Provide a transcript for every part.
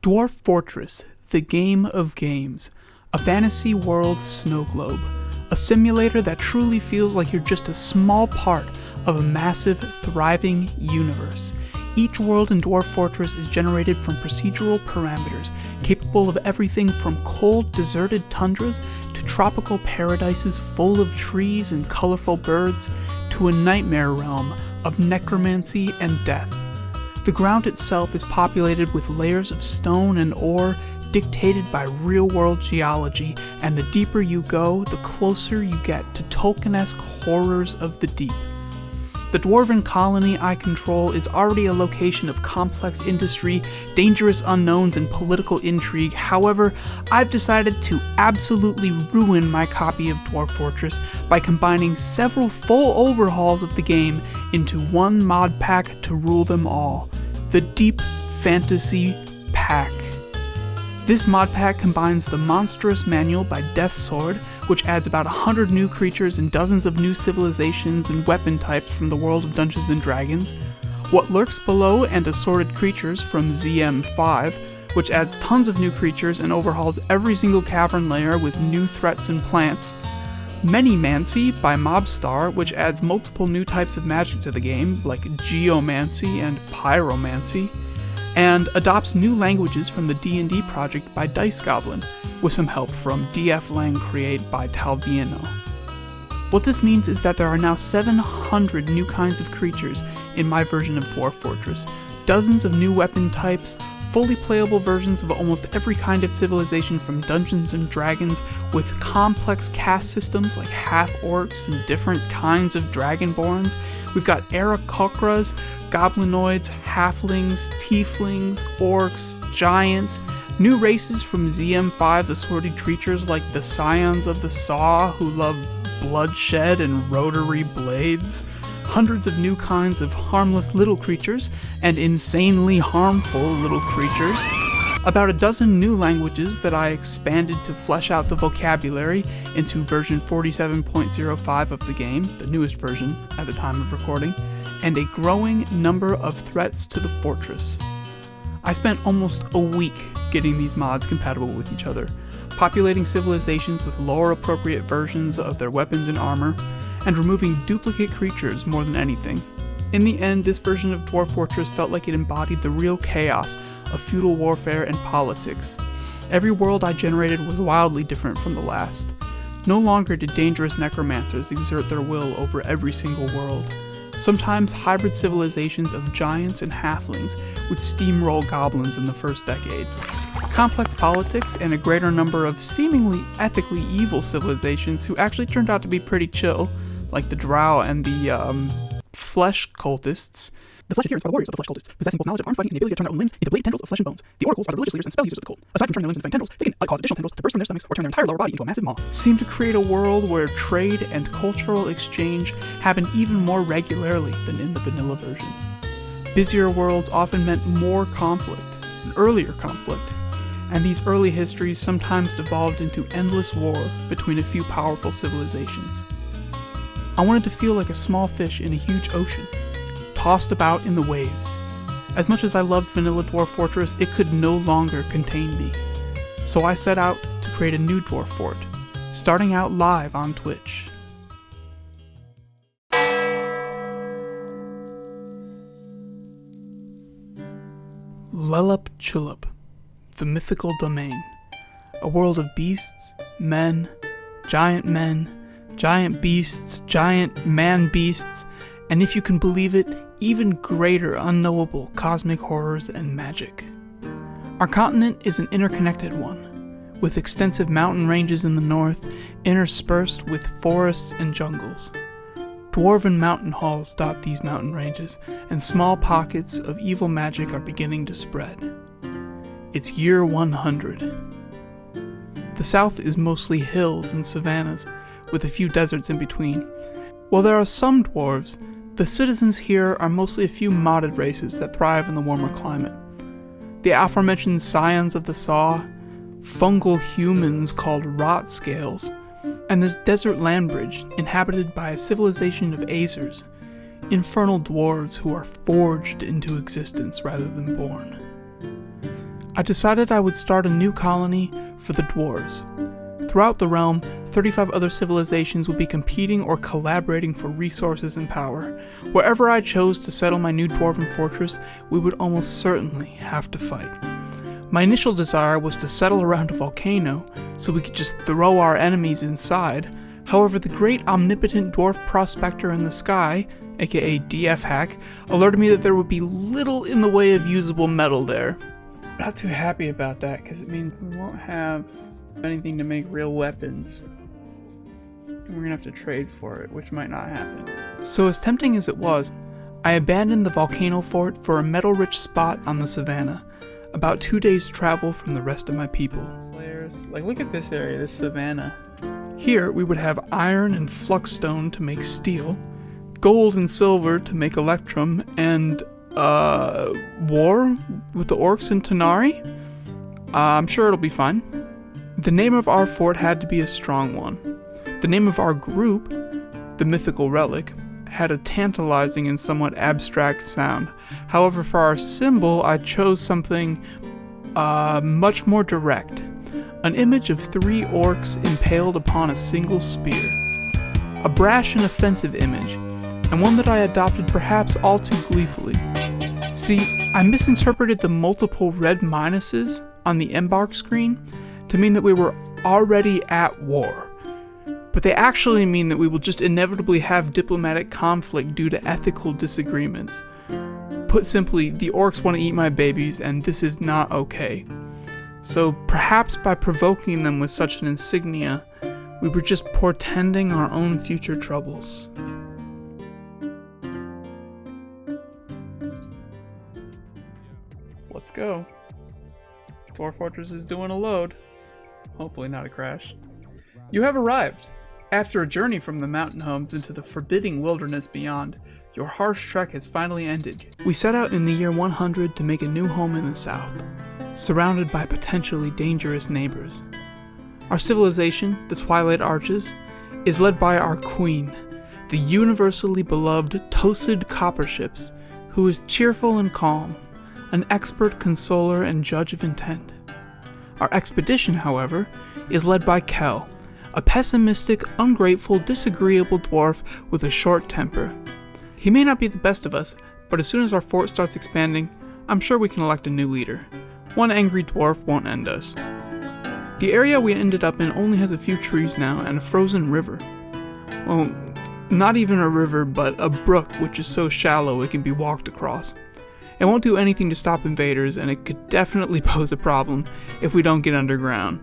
Dwarf Fortress, the game of games, a fantasy world snow globe, a simulator that truly feels like you're just a small part of a massive, thriving universe. Each world in Dwarf Fortress is generated from procedural parameters, capable of everything from cold, deserted tundras to tropical paradises full of trees and colorful birds, to a nightmare realm of necromancy and death. The ground itself is populated with layers of stone and ore dictated by real-world geology, and the deeper you go, the closer you get to Tolkien-esque horrors of the deep. The dwarven colony I control is already a location of complex industry, dangerous unknowns, and political intrigue. However, I've decided to absolutely ruin my copy of Dwarf Fortress by combining several full overhauls of the game into one mod pack to rule them all: the Deep Fantasy Pack. This mod pack combines the Monstrous Manual by Deathsword, which adds about 100 new creatures and dozens of new civilizations and weapon types from the world of Dungeons & Dragons, What Lurks Below and Assorted Creatures from ZM5, which adds tons of new creatures and overhauls every single cavern layer with new threats and plants, Many-Mancy by Mobstar, which adds multiple new types of magic to the game, like Geomancy and Pyromancy, and adopts new languages from the D&D project by Dice Goblin, with some help from DF Lang Create by Talviano. What this means is that there are now 700 new kinds of creatures in my version of Dwarf Fortress, dozens of new weapon types, fully playable versions of almost every kind of civilization from Dungeons & Dragons, with complex caste systems like half-orcs and different kinds of dragonborns. We've got Aarakocras, goblinoids, halflings, tieflings, orcs, giants, new races from ZM5's assorted creatures like the Scions of the Saw, who love bloodshed and rotary blades, hundreds of new kinds of harmless little creatures and insanely harmful little creatures, about a dozen new languages that I expanded to flesh out the vocabulary into version 47.05 of the game, the newest version at the time of recording, and a growing number of threats to the fortress. I spent almost a week getting these mods compatible with each other, populating civilizations with lore-appropriate versions of their weapons and armor, and removing duplicate creatures more than anything. In the end, this version of Dwarf Fortress felt like it embodied the real chaos of feudal warfare and politics. Every world I generated was wildly different from the last. No longer did dangerous necromancers exert their will over every single world. Sometimes hybrid civilizations of giants and halflings would steamroll goblins in the first decade. Complex politics and a greater number of seemingly ethically evil civilizations who actually turned out to be pretty chill, like the Drow and the flesh cultists. The flesh adherents are the warriors of the flesh cultists, possessing both knowledge of arm fighting and the ability to turn their own limbs into blade tendrils of flesh and bones. The oracles are the religious leaders and spell users of the cult. Aside from turning their limbs into fang tendrils, they can cause additional tendrils to burst from their stomachs or turn their entire lower body into a massive maw. Seem to create a world where trade and cultural exchange happen even more regularly than in the vanilla version. Busier worlds often meant more conflict, an earlier conflict, and these early histories sometimes devolved into endless war between a few powerful civilizations. I wanted to feel like a small fish in a huge ocean, tossed about in the waves. As much as I loved vanilla Dwarf Fortress, it could no longer contain me. So I set out to create a new Dwarf Fort, starting out live on Twitch. Lelup Chulup, the mythical domain. A world of beasts, men, giant beasts, giant man-beasts, and if you can believe it, even greater unknowable cosmic horrors and magic. Our continent is an interconnected one, with extensive mountain ranges in the north, interspersed with forests and jungles. Dwarven mountain halls dot these mountain ranges, and small pockets of evil magic are beginning to spread. It's year 100. The south is mostly hills and savannas, with a few deserts in between. While there are some dwarves, the citizens here are mostly a few modded races that thrive in the warmer climate. The aforementioned Scions of the Saw, fungal humans called rot scales, and this desert land bridge inhabited by a civilization of Azers, infernal dwarves who are forged into existence rather than born. I decided I would start a new colony for the dwarves. Throughout the realm, 35 other civilizations would be competing or collaborating for resources and power. Wherever I chose to settle my new dwarven fortress, we would almost certainly have to fight. My initial desire was to settle around a volcano so we could just throw our enemies inside. However, the great omnipotent dwarf prospector in the sky, aka DF Hack, alerted me that there would be little in the way of usable metal there. Not too happy about that because it means we won't have anything to make real weapons. And we're gonna have to trade for it, which might not happen. So as tempting as it was, I abandoned the volcano fort for a metal-rich spot on the savannah, about 2 days' travel from the rest of my people. Slayers, like look at this area, this savannah. Here we would have iron and fluxstone to make steel, gold and silver to make electrum, and war with the Orcs and Tanari? I'm sure it'll be fine. The name of our fort had to be a strong one. The name of our group, the Mythical Relic, had a tantalizing and somewhat abstract sound. However, for our symbol, I chose something much more direct. An image of 3 orcs impaled upon a single spear. A brash and offensive image, and one that I adopted perhaps all too gleefully. See, I misinterpreted the multiple red minuses on the Embark screen to mean that we were already at war. But they actually mean that we will just inevitably have diplomatic conflict due to ethical disagreements. Put simply, the orcs want to eat my babies, and this is not okay. So perhaps by provoking them with such an insignia, we were just portending our own future troubles. Let's go. Dwarf Fortress is doing a load. Hopefully not a crash. You have arrived. After a journey from the mountain homes into the forbidding wilderness beyond, your harsh trek has finally ended. We set out in the year 100 to make a new home in the south, surrounded by potentially dangerous neighbors. Our civilization, the Twilight Arches, is led by our queen, the universally beloved Toasted Copperships, who is cheerful and calm, an expert consoler and judge of intent. Our expedition, however, is led by Kel, a pessimistic, ungrateful, disagreeable dwarf with a short temper. He may not be the best of us, but as soon as our fort starts expanding, I'm sure we can elect a new leader. One angry dwarf won't end us. The area we ended up in only has a few trees now and a frozen river. Well, not even a river, but a brook which is so shallow it can be walked across. It won't do anything to stop invaders, and it could definitely pose a problem if we don't get underground.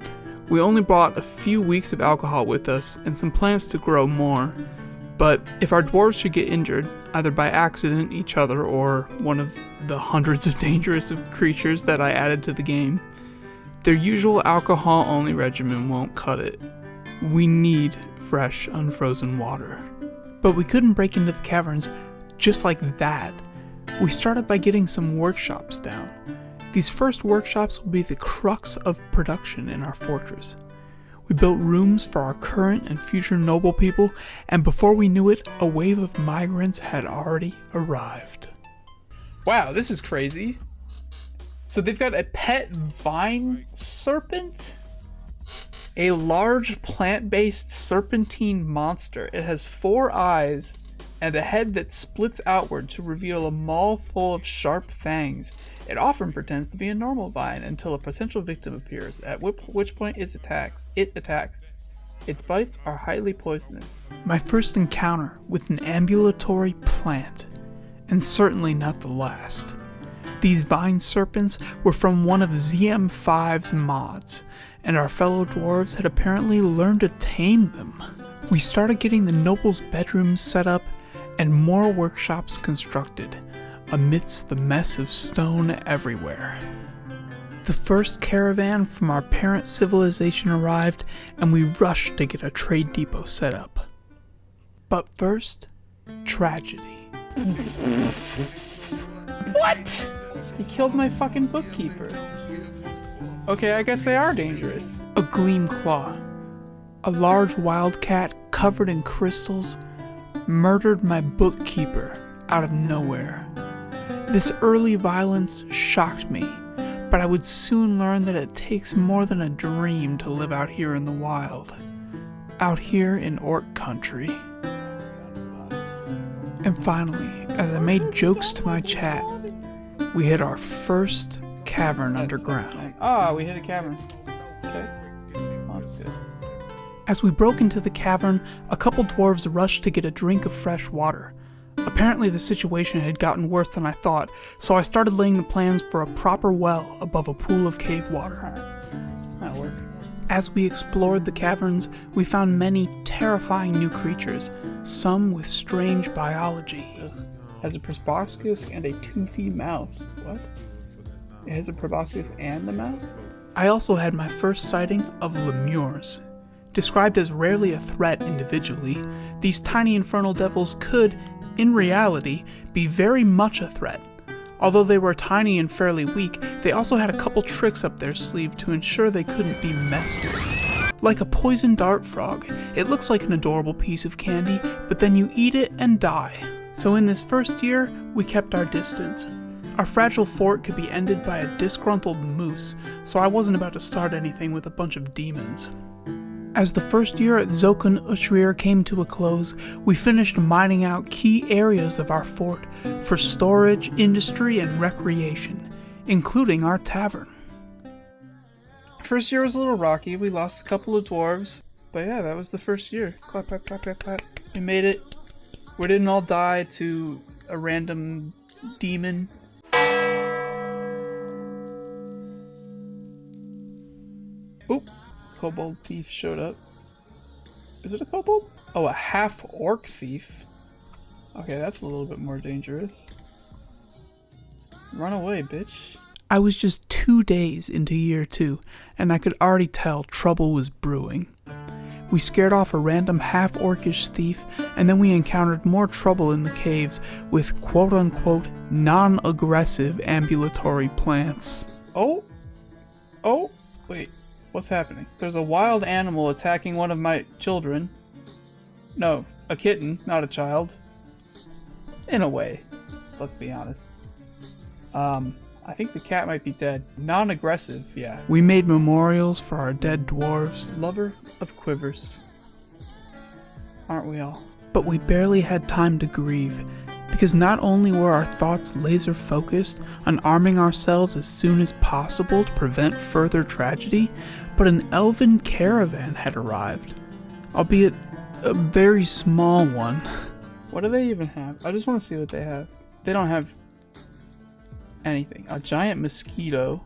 We only brought a few weeks of alcohol with us and some plants to grow more, but if our dwarves should get injured, either by accident, each other, or one of the hundreds of dangerous creatures that I added to the game, their usual alcohol-only regimen won't cut it. We need fresh, unfrozen water. But we couldn't break into the caverns just like that. We started by getting some workshops down. These first workshops will be the crux of production in our fortress. We built rooms for our current and future noble people, and before we knew it, a wave of migrants had already arrived. Wow, this is crazy. So they've got a pet vine serpent? A large plant-based serpentine monster. It has 4 eyes and a head that splits outward to reveal a maw full of sharp fangs. It often pretends to be a normal vine until a potential victim appears, at which point it attacks. Its bites are highly poisonous. My first encounter with an ambulatory plant, and certainly not the last. These vine serpents were from one of ZM5's mods, and our fellow dwarves had apparently learned to tame them. We started getting the nobles' bedrooms set up and more workshops constructed, amidst the mess of stone everywhere. The first caravan from our parent civilization arrived, and we rushed to get a trade depot set up. But first, tragedy. What? He killed my fucking bookkeeper. Okay, I guess they are dangerous. A gleam claw, a large wildcat covered in crystals, murdered my bookkeeper out of nowhere. This early violence shocked me, but I would soon learn that it takes more than a dream to live out here in the wild. Out here in Orc country. And finally, as I made jokes to my chat, we hit our first cavern underground. We hit a cavern. Okay. Oh, that's good. As we broke into the cavern, a couple dwarves rushed to get a drink of fresh water. Apparently the situation had gotten worse than I thought, so I started laying the plans for a proper well above a pool of cave water. Alright. That'll work. As we explored the caverns, we found many terrifying new creatures, some with strange biology. Ugh. Has a proboscis and a toothy mouth. What? It has a proboscis and a mouth? I also had my first sighting of lemures. Described as rarely a threat individually, these tiny infernal devils could, in reality, be very much a threat. Although they were tiny and fairly weak, they also had a couple tricks up their sleeve to ensure they couldn't be messed with. Like a poison dart frog, it looks like an adorable piece of candy, but then you eat it and die. So in this first year, we kept our distance. Our fragile fort could be ended by a disgruntled moose, so I wasn't about to start anything with a bunch of demons. As the first year at Zokunushrir came to a close, we finished mining out key areas of our fort for storage, industry, and recreation, including our tavern. First year was a little rocky. We lost a couple of dwarves. But yeah, that was the first year. Clap, clap, clap, clap, clap. We made it. We didn't all die to a random demon. Oop. Kobold thief showed up. Is it a kobold? Oh, a half-orc thief. Okay, that's a little bit more dangerous. Run away, bitch. I was just 2 days into year 2, and I could already tell trouble was brewing. We scared off a random half-orcish thief, and then we encountered more trouble in the caves with quote-unquote non-aggressive ambulatory plants. Oh, wait. What's happening? There's a wild animal attacking one of my children. No, a kitten, not a child. In a way. Let's be honest. I think the cat might be dead. Non-aggressive, yeah. We made memorials for our dead dwarves. Lover of quivers. Aren't we all? But we barely had time to grieve, because not only were our thoughts laser focused on arming ourselves as soon as possible to prevent further tragedy, but an elven caravan had arrived, albeit a very small one. What do they even have? I just want to see what they have. They don't have anything. A giant mosquito.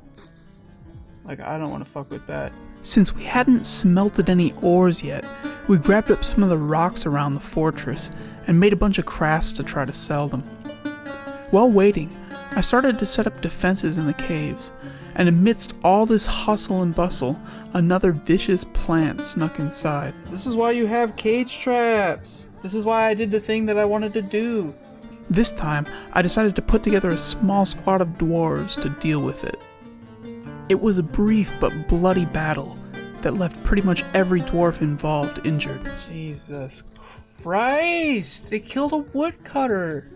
Like, I don't want to fuck with that. Since we hadn't smelted any ores yet, we grabbed up some of the rocks around the fortress and made a bunch of crafts to try to sell them. While waiting, I started to set up defenses in the caves, and amidst all this hustle and bustle, another vicious plant snuck inside. This is why you have cage traps. This is why I did the thing that I wanted to do. This time, I decided to put together a small squad of dwarves to deal with it. It was a brief but bloody battle that left pretty much every dwarf involved injured. Jesus Christ! It killed a woodcutter!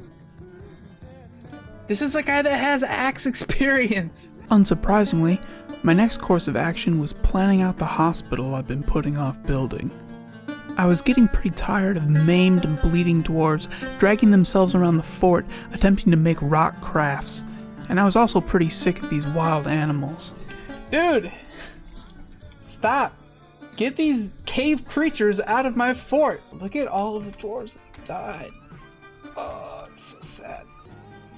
This is a guy that has axe experience! Unsurprisingly, my next course of action was planning out the hospital I've been putting off building. I was getting pretty tired of maimed and bleeding dwarves dragging themselves around the fort attempting to make rock crafts, and I was also pretty sick of these wild animals. Dude! Stop! Get these cave creatures out of my fort! Look at all of the dwarves that died. Oh, it's so sad.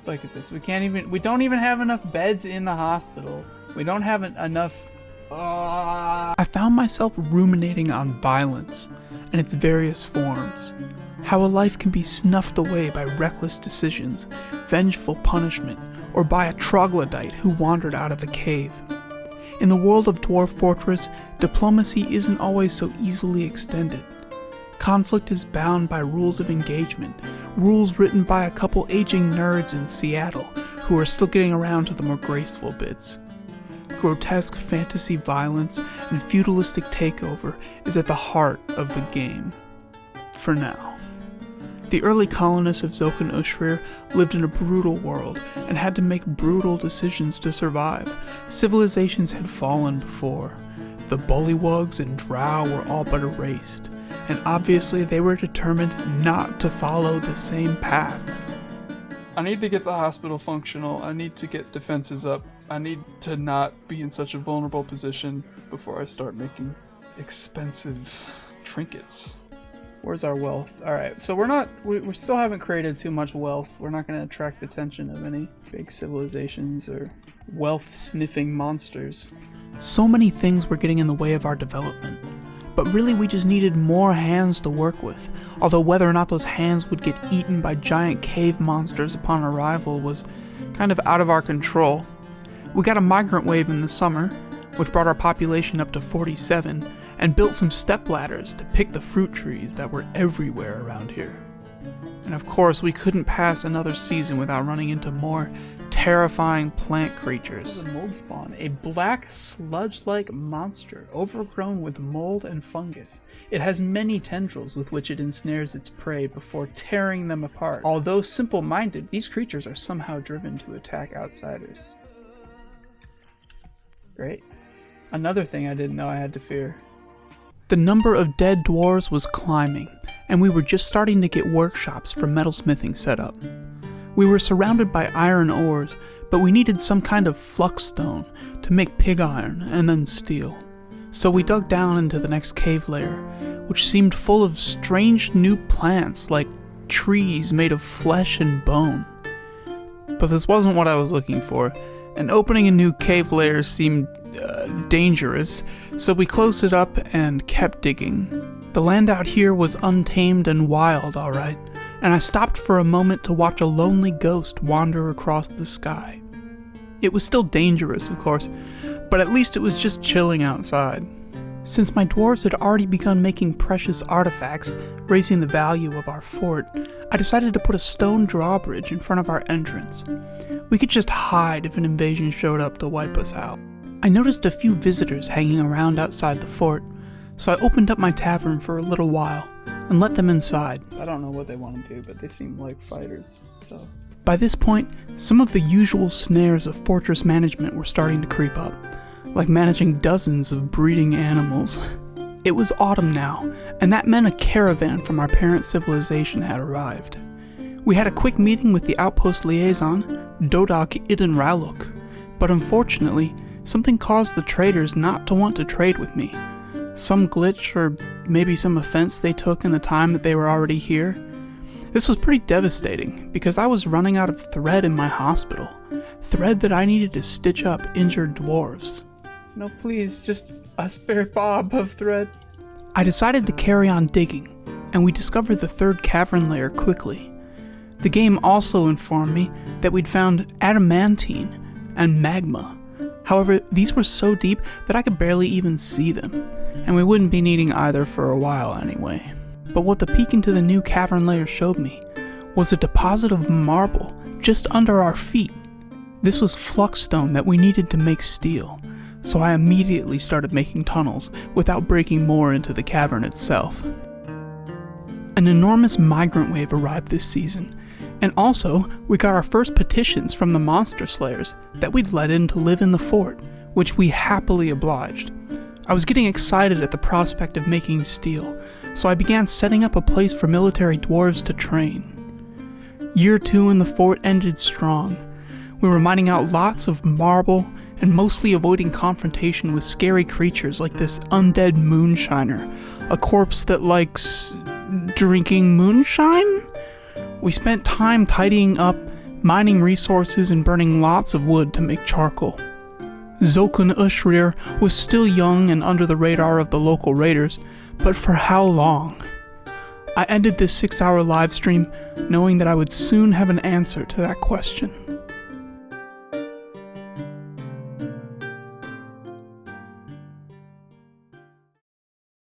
Look at this. We don't even have enough beds in the hospital. We don't have enough... I found myself ruminating on violence and its various forms. How a life can be snuffed away by reckless decisions, vengeful punishment, or by a troglodyte who wandered out of a cave. In the world of Dwarf Fortress, diplomacy isn't always so easily extended. Conflict is bound by rules of engagement, rules written by a couple aging nerds in Seattle who are still getting around to the more graceful bits. Grotesque fantasy violence and feudalistic takeover is at the heart of the game. For now. The early colonists of Zokunushrir lived in a brutal world and had to make brutal decisions to survive. Civilizations had fallen before. The bullywugs and drow were all but erased, and obviously they were determined not to follow the same path. I need to get the hospital functional. I need to get defenses up. I need to not be in such a vulnerable position before I start making expensive trinkets. Where's our wealth? Alright, so we still haven't created too much wealth. We're not going to attract the attention of any big civilizations or wealth-sniffing monsters. So many things were getting in the way of our development. But really we just needed more hands to work with, although whether or not those hands would get eaten by giant cave monsters upon arrival was kind of out of our control. We got a migrant wave in the summer, which brought our population up to 47, and built some step ladders to pick the fruit trees that were everywhere around here. And of course, we couldn't pass another season without running into more terrifying plant creatures. There's a mold spawn, a black sludge-like monster overgrown with mold and fungus. It has many tendrils with which it ensnares its prey before tearing them apart. Although simple-minded, these creatures are somehow driven to attack outsiders. Great. Another thing I didn't know I had to fear. The number of dead dwarves was climbing, and we were just starting to get workshops for metalsmithing set up. We were surrounded by iron ores, but we needed some kind of flux stone to make pig iron and then steel. So we dug down into the next cave layer, which seemed full of strange new plants like trees made of flesh and bone. But this wasn't what I was looking for, and opening a new cave layer seemed dangerous, so we closed it up and kept digging. The land out here was untamed and wild, alright, and I stopped for a moment to watch a lonely ghost wander across the sky. It was still dangerous, of course, but at least it was just chilling outside. Since my dwarves had already begun making precious artifacts, raising the value of our fort, I decided to put a stone drawbridge in front of our entrance. We could just hide if an invasion showed up to wipe us out. I noticed a few visitors hanging around outside the fort, so I opened up my tavern for a little while and let them inside. I don't know what they want to do, but they seem like fighters, so... By this point, some of the usual snares of fortress management were starting to creep up, like managing dozens of breeding animals. It was autumn now, and that meant a caravan from our parent civilization had arrived. We had a quick meeting with the outpost liaison, Dodak Idin Raluk, but unfortunately, something caused the traders not to want to trade with me. Some glitch or maybe some offense they took in the time that they were already here. This was pretty devastating because I was running out of thread in my hospital. Thread that I needed to stitch up injured dwarves. No, please, just a spare bob of thread. I decided to carry on digging, and we discovered the third cavern layer quickly. The game also informed me that we'd found adamantine and magma. However, these were so deep that I could barely even see them, and we wouldn't be needing either for a while anyway. But what the peek into the new cavern layer showed me was a deposit of marble just under our feet. This was flux stone that we needed to make steel, so I immediately started making tunnels without breaking more into the cavern itself. An enormous migrant wave arrived this season, and also we got our first petitions from the monster slayers that we'd let in to live in the fort, which we happily obliged. I was getting excited at the prospect of making steel, so I began setting up a place for military dwarves to train. Year 2 in the fort ended strong. We were mining out lots of marble and mostly avoiding confrontation with scary creatures like this undead moonshiner, a corpse that likes drinking moonshine? We spent time tidying up, mining resources, and burning lots of wood to make charcoal. Zokunushrir was still young and under the radar of the local raiders, but for how long? I ended this 6-hour live stream knowing that I would soon have an answer to that question.